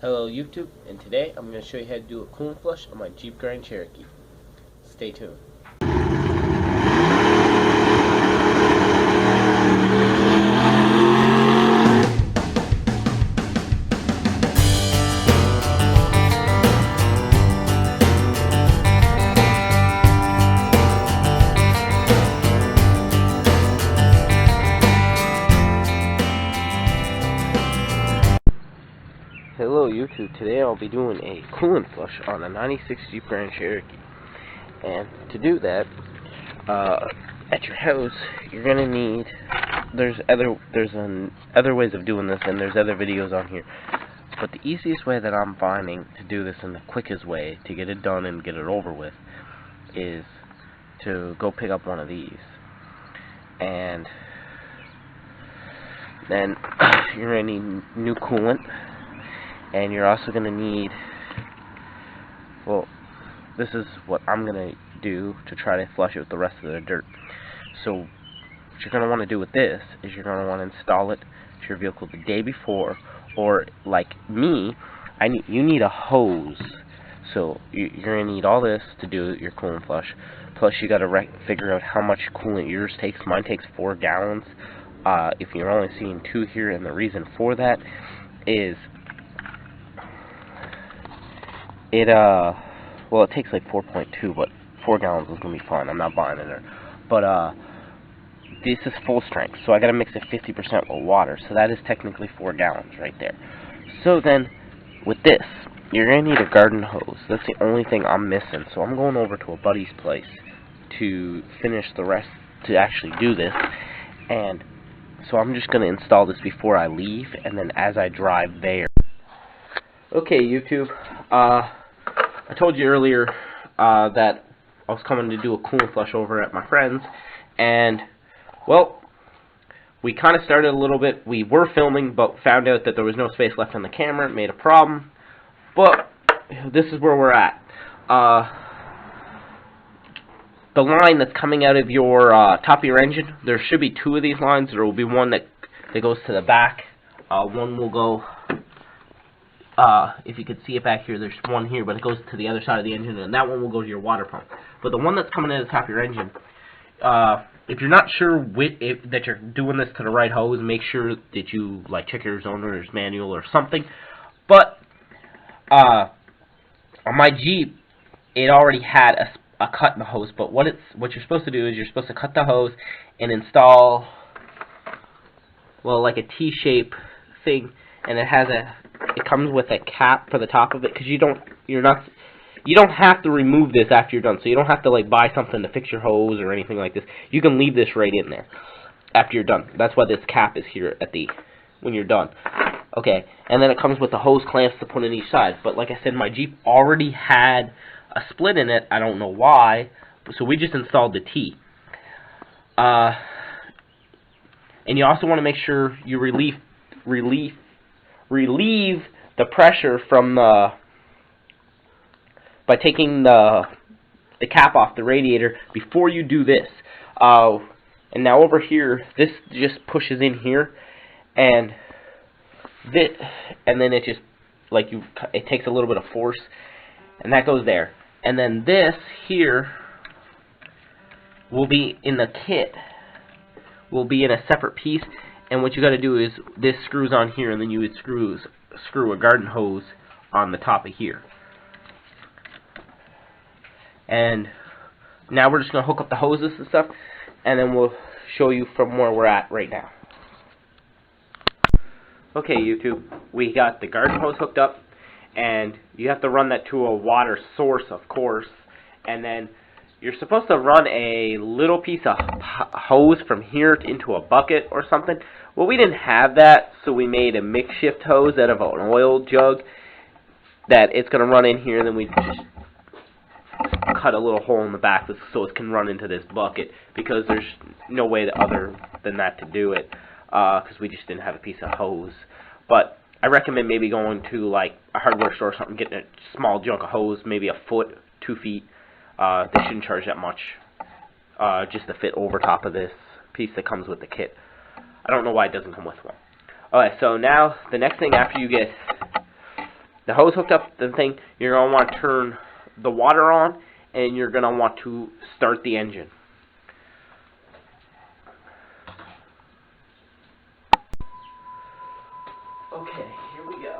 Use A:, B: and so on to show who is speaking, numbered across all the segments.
A: Hello YouTube, and today I'm going to show you how to do a coolant flush on my Jeep Grand Cherokee. Stay tuned. Hello YouTube, today I'll be doing a coolant flush on a 96 Jeep Grand Cherokee. And to do that, at your house, you're going to need, there's other ways of doing this, and there's other videos on here. But the easiest way that I'm finding to do this, and the quickest way to get it done and get it over with, is to go pick up one of these. And then you're going to need new coolant. And you're also going to need, well, this is what I'm going to do to try to flush it with the rest of the dirt. So what you're going to want to do with this is you're going to want to install it to your vehicle the day before, or like me, you need a hose. So you're going to need all this to do your coolant flush. Plus you got to figure out how much coolant yours takes. Mine takes 4 gallons. If you're only seeing 2 here, and the reason for that is it takes like 4.2, but 4 gallons is gonna be fine. I'm not buying it there. But this is full strength, so I gotta mix it 50% with water. So that is technically 4 gallons right there. So then, with this, you're gonna need a garden hose. That's the only thing I'm missing. So I'm going over to a buddy's place to finish the rest, to actually do this. And so I'm just gonna install this before I leave, and then as I drive there. Okay, YouTube. I told you earlier that I was coming to do a coolant flush over at my friend's, and well, we kind of started a little bit. We were filming, but found out that there was no space left on the camera. It made a problem, but this is where we're at. The line that's coming out of your top of your engine, there should be 2 of these lines. There will be one that goes to the back. One will go. If you could see it back here, there's one here, but it goes to the other side of the engine, and that one will go to your water pump. But the one that's coming in the top of your engine, if you're not sure that you're doing this to the right hose, make sure that you check your owner's manual or something. But on my Jeep, it already had a cut in the hose. But what you're supposed to do is you're supposed to cut the hose and install, well, like a T-shape thing, and it comes with a cap for the top of it, because you don't have to remove this after you're done. So you don't have to buy something to fix your hose or anything like this. You can leave this right in there after you're done. That's why this cap is here when you're done. Okay, and then it comes with the hose clamps to put in each side. But like I said, my Jeep already had a split in it. I don't know why, so we just installed the T. And you also want to make sure you relieve the pressure from by taking the cap off the radiator before you do this. And now over here, this just pushes in here, and then it just it takes a little bit of force, and that goes there. And then this here will be in the kit. Will be in a separate piece. And what you got to do is this screws on here, and then you would screw a garden hose on the top of here. And now we're just going to hook up the hoses and stuff, and then we'll show you from where we're at right now. Okay, YouTube, we got the garden hose hooked up, and you have to run that to a water source, of course, and then you're supposed to run a little piece of hose from here into a bucket or something. Well, we didn't have that, so we made a makeshift hose out of an oil jug that it's going to run in here, and then we just cut a little hole in the back so it can run into this bucket, because there's no way other than that to do it, because we just didn't have a piece of hose. But I recommend maybe going to a hardware store or something, getting a small junk of hose, maybe a foot, 2 feet. They shouldn't charge that much, just to fit over top of this piece that comes with the kit. I don't know why it doesn't come with one. Alright, so now the next thing after you get the hose hooked up to the thing, you're going to want to turn the water on, and you're going to want to start the engine. Okay, here we go.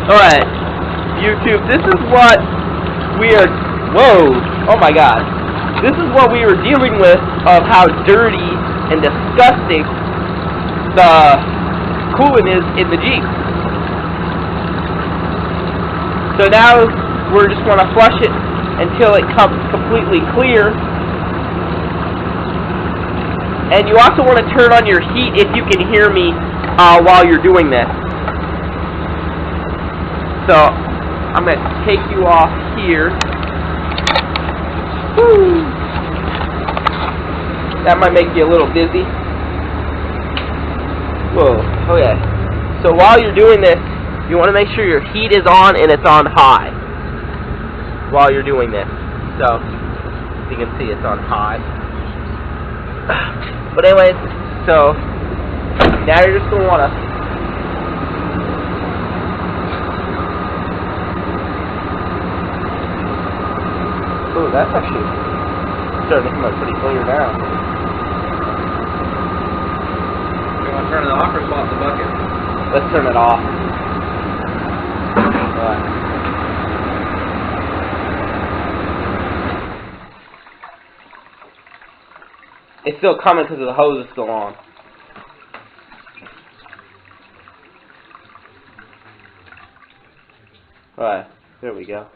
A: Alright, YouTube, this is what we are, whoa, oh my god, this is what we were dealing with of how dirty and disgusting the coolant is in the Jeep. So now we're just going to flush it until it comes completely clear. And you also want to turn on your heat if you can hear me while you're doing this. So, I'm going to take you off here. Woo. That might make you a little dizzy. Whoa, okay. So while you're doing this, you want to make sure your heat is on and it's on high while you're doing this. So, as you can see, it's on high. But anyways, so, now you're just going to want to oh, that's actually starting to come out pretty clear now.
B: You want to turn it off or swap the bucket?
A: Let's turn it off. It's still coming because the hose is still on. Alright, there we go.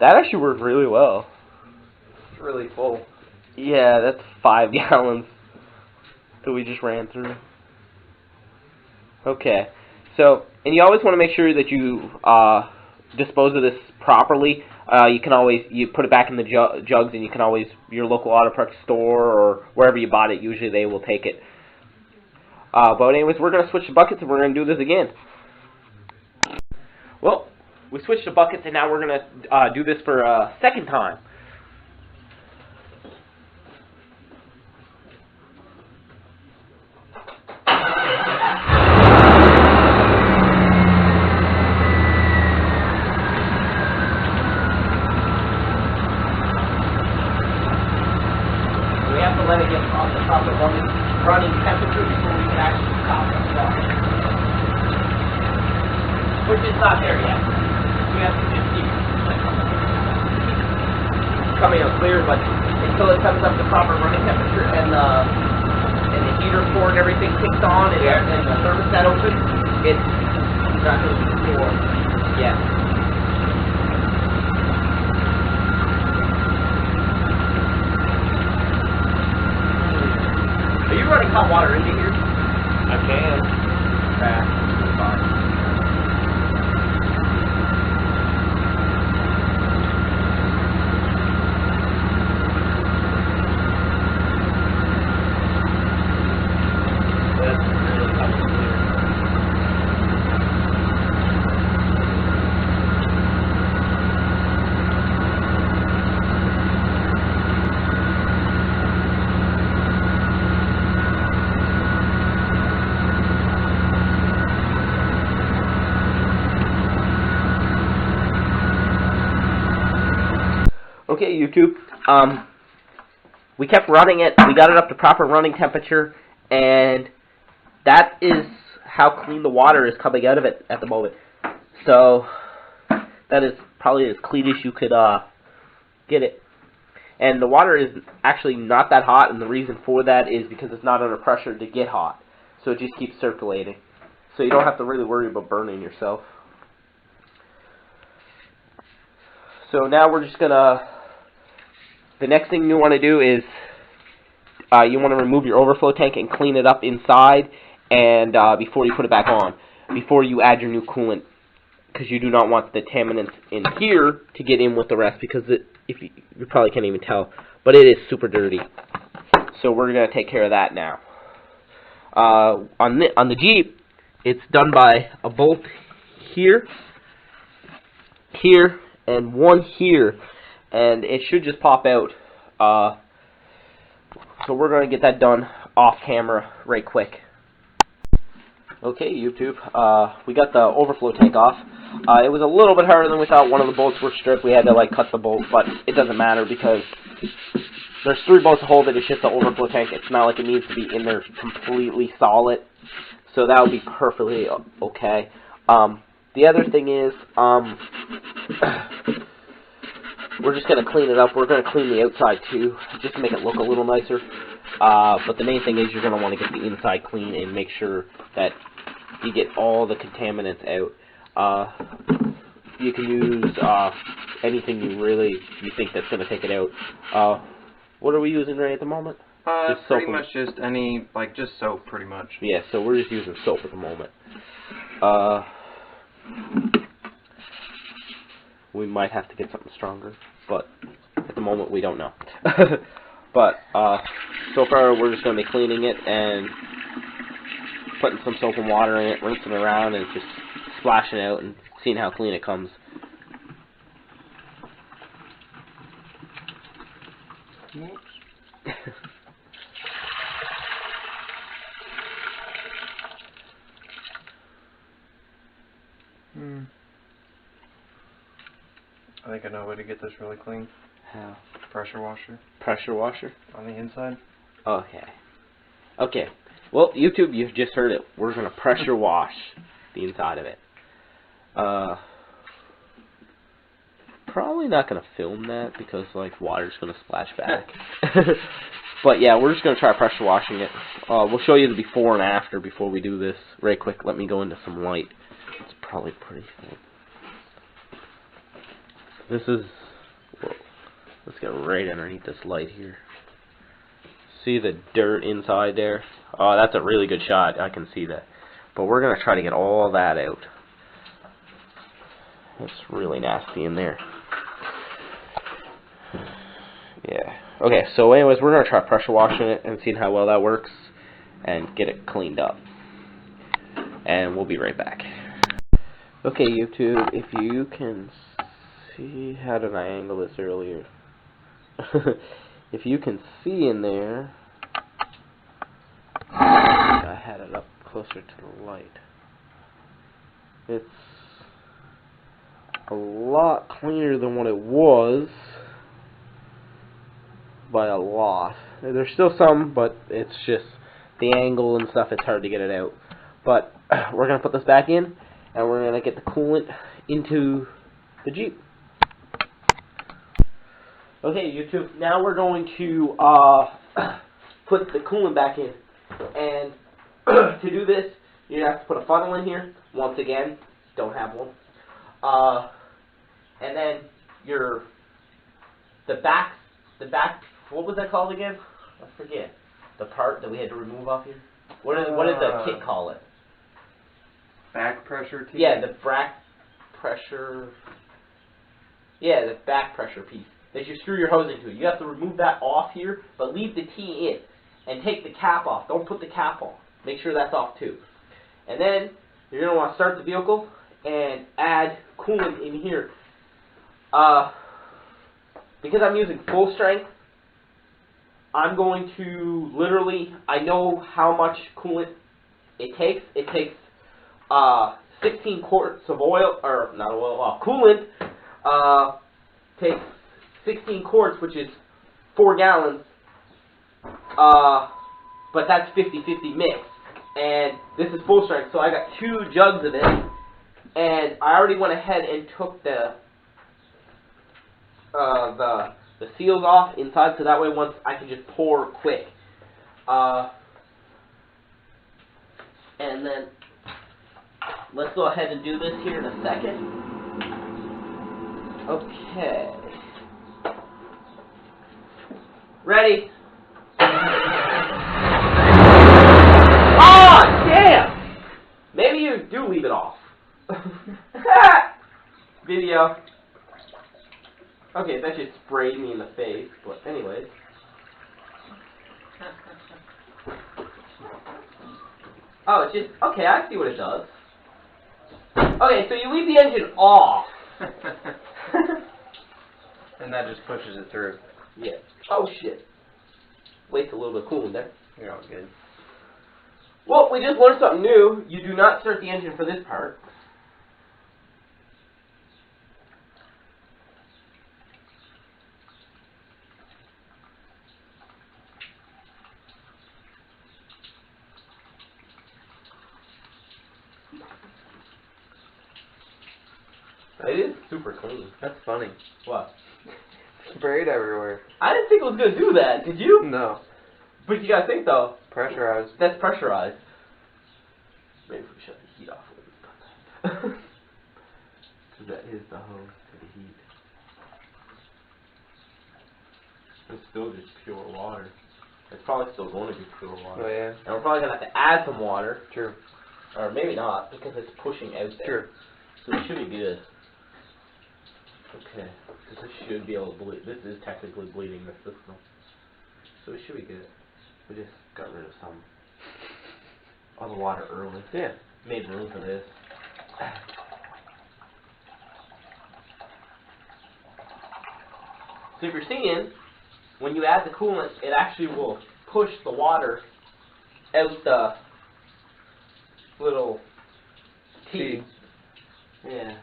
A: That actually worked really well.
B: It's really full.
A: Yeah, that's 5 gallons that we just ran through. Okay, so, and you always want to make sure that you dispose of this properly. You can always, you put it back in the jugs, and you can always, your local auto parts store or wherever you bought it, usually they will take it. But anyways, we're going to switch the buckets and we're going to do this again. Well, we switched the buckets, and now we're going to do this for a second time. We have to let it get on the proper running temperature before we can actually stop the water, which is not there yet. We have to just keep coming out clear, but until it comes up to proper running temperature and the heater core and everything kicks on and, and the thermostat opens, it's not going to be cool yet. Are you running hot water into here?
B: I can.
A: That's fine. Okay, YouTube, we kept running it, we got it up to proper running temperature, and that is how clean the water is coming out of it at the moment. So, that is probably as clean as you could get it. And the water is actually not that hot, and the reason for that is because it's not under pressure to get hot. So it just keeps circulating. So you don't have to really worry about burning yourself. So now we're just going to... The next thing you want to do is you want to remove your overflow tank and clean it up inside and before you put it back on. before you add your new coolant, because you do not want the contaminants in here to get in with the rest, because you probably can't even tell, but it is super dirty. So we're going to take care of that now. On the Jeep, it's done by a bolt here, here, and one here, and it should just pop out. So we're going to get that done off camera right quick. Okay, YouTube, we got the overflow tank off. It was a little bit harder than we thought. One of the bolts were stripped. We had to cut the bolt, but it doesn't matter because there's 3 bolts to hold it. It's just the overflow tank. It's not like it needs to be in there completely solid, so that would be perfectly okay. The other thing is, we're just going to clean it up. We're going to clean the outside too, just to make it look a little nicer. But the main thing is you're going to want to get the inside clean and make sure that you get all the contaminants out. You can use anything you think that's going to take it out. What are we using right at the moment?
B: Just pretty much just any, just soap, pretty much.
A: Yeah, so we're just using soap at the moment. We might have to get something stronger, but at the moment we don't know. But so far we're just going to be cleaning it and putting some soap and water in it, rinsing it around, and just splashing it out and seeing how clean it comes.
B: I think I know a way to get this really clean.
A: How?
B: Pressure washer.
A: Pressure washer?
B: On the inside.
A: Okay. Okay. Well, YouTube, you've just heard it. We're going to pressure wash the inside of it. Probably not going to film that because, water's going to splash back. But, yeah, we're just going to try pressure washing it. We'll show you the before and after before we do this. Right quick, let me go into some light. It's probably pretty faint. This is... Whoa, let's get right underneath this light here. See the dirt inside there? Oh, that's a really good shot. I can see that. But we're going to try to get all that out. It's really nasty in there. Yeah. Okay, so anyways, we're going to try pressure washing it and seeing how well that works and get it cleaned up. And we'll be right back. Okay, YouTube, if you can see, how did I angle this earlier? If you can see in there, I had it up closer to the light. It's a lot cleaner than what it was, by a lot. There's still some, but it's just the angle and stuff, it's hard to get it out. But we're going to put this back in, and we're going to get the coolant into the Jeep. Okay, YouTube, now we're going to put the coolant back in. And to do this, you're going to have to put a funnel in here. Once again, don't have one. And then the back, what was that called again? I forget. The part that we had to remove off here. What did the kit call it?
B: Back pressure T?
A: Yeah, the back pressure. Yeah, the back pressure piece that you screw your hose into. You have to remove that off here, but leave the T in and take the cap off. Don't put the cap on. Make sure that's off too. And then you're going to want to start the vehicle and add coolant in here. Because I'm using full strength, I'm going to literally, I know how much coolant it takes. It takes 16 quarts of oil, or not oil, coolant. Takes 16 quarts, which is 4 gallons. But that's 50-50 mix. And this is full strength, so I got 2 jugs of it. And I already went ahead and took the seals off inside, so that way once I can just pour quick. And then let's go ahead and do this here in a second. Okay. Ready? Oh, damn! Maybe you do leave it off. Video. Okay, that just sprayed me in the face, but anyways. Oh, it's just, okay, I see what it does. Okay, so you leave the engine off.
B: And that just pushes it through.
A: Yeah. Oh, shit. Waste a little bit of coolant there.
B: You're all good.
A: Well, we just learned something new. You do not start the engine for this part. It is super clean.
B: That's funny.
A: What?
B: Sprayed everywhere.
A: I didn't think it was going to do that. Did you?
B: No.
A: But you got to think, though.
B: Pressurized.
A: That's pressurized. Maybe if we shut the heat off when it's done. Because that is the hose to the heat. It's still just pure water. It's probably still going to be pure water.
B: Oh, yeah.
A: And we're probably going to have to add some water.
B: True.
A: Or maybe not, because it's pushing out there.
B: True.
A: So it should be good. Okay. Because this should be able to bleed. This is technically bleeding the system. So it should be good. We just got rid of some of the water early.
B: Yeah.
A: Made room for this. So if you're seeing, when you add the coolant, it actually will push the water out the little T. Yeah.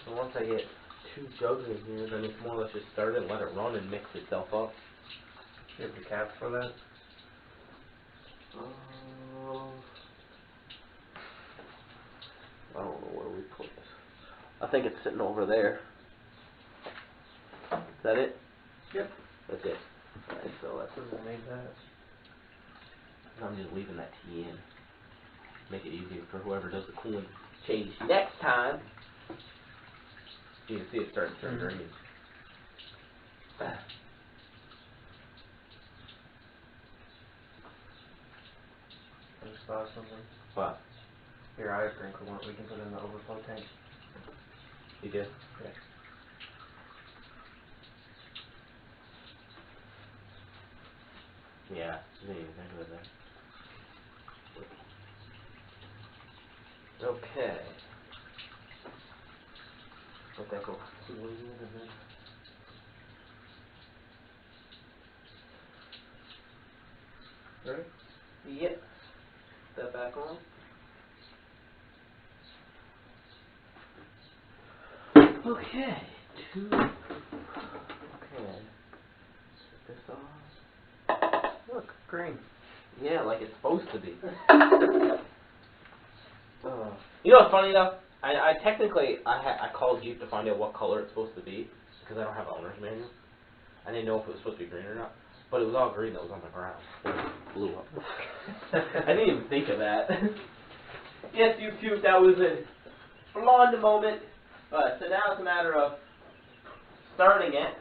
A: So once I get 2 jugs in here, then it's more or less just start it and let it run and mix itself up.
B: You have the cap for that?
A: I don't know where we put it. I think it's sitting over there. Is that it?
B: Yep.
A: That's it. Alright, so that's
B: I made that.
A: I'm just leaving that T in. Make it easier for whoever does the coolant change next time. You can see it starting to turn green.
B: I just thought of something.
A: What?
B: Here, I have green coolant. We can put it in the overflow tank.
A: You did?
B: Yeah.
A: Yeah, you didn't even think of it there. Okay. Let that go cooling and then...
B: Ready?
A: Yep. Put that back on. Okay. Okay. Set this off.
B: Look, green.
A: Yeah, like it's supposed to be. You know what's funny though? I technically I called Jeep to find out what color it's supposed to be because I don't have an owner's manual. I didn't know if it was supposed to be green or not, but it was all green that was on the ground. It blew up. I didn't even think of that. Yes, YouTube, that was a blonde moment. So now it's a matter of starting it.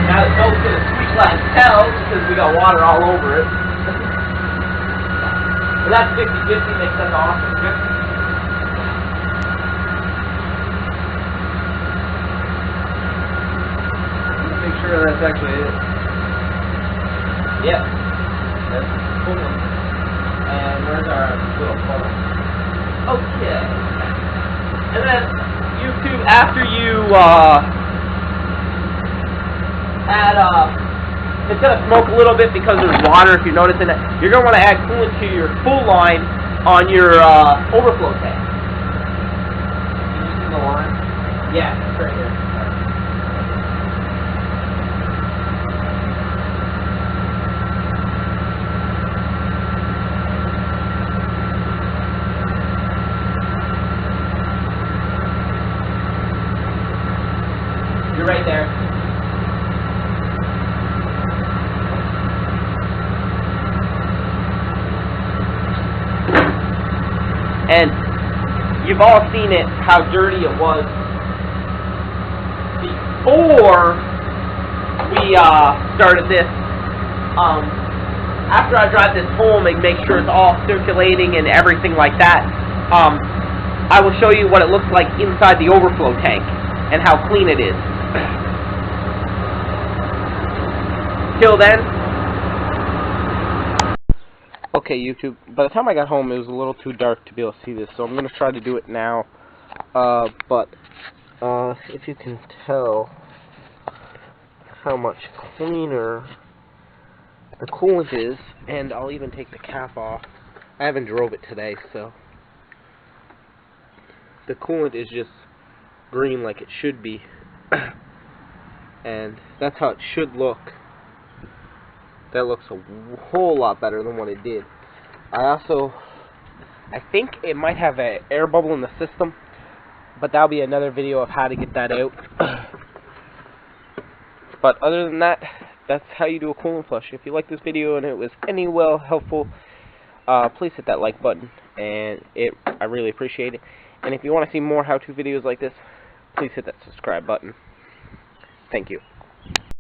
A: Now the boat's going to squeak like hell because we got water all over it. But that's 50-50, makes that awesome.
B: Make sure that's actually it.
A: Yep. That's cool. And where's our little funnel? Okay. And then YouTube, after you it's going to smoke a little bit because there's water, if you're noticing it. You're going to want to add coolant to your full line on your overflow tank.
B: Can you see the line?
A: Yeah, it's right here. You're right there. And you you've all seen it, how dirty it was before we started this. After I drive this home and make sure it's all circulating and everything like that, I will show you what it looks like inside the overflow tank and how clean it is. Till then. Okay, YouTube, by the time I got home it was a little too dark to be able to see this, so I'm going to try to do it now. But if you can tell how much cleaner the coolant is, and I'll even take the cap off. I haven't drove it today, so the coolant is just green like it should be, and that's how it should look. That looks a whole lot better than what it did. I think it might have an air bubble in the system, but that'll be another video of how to get that out. But other than that, that's how you do a coolant flush. If you like this video and it was any helpful, please hit that like button, and I really appreciate it. And if you want to see more how-to videos like this, please hit that subscribe button. Thank you.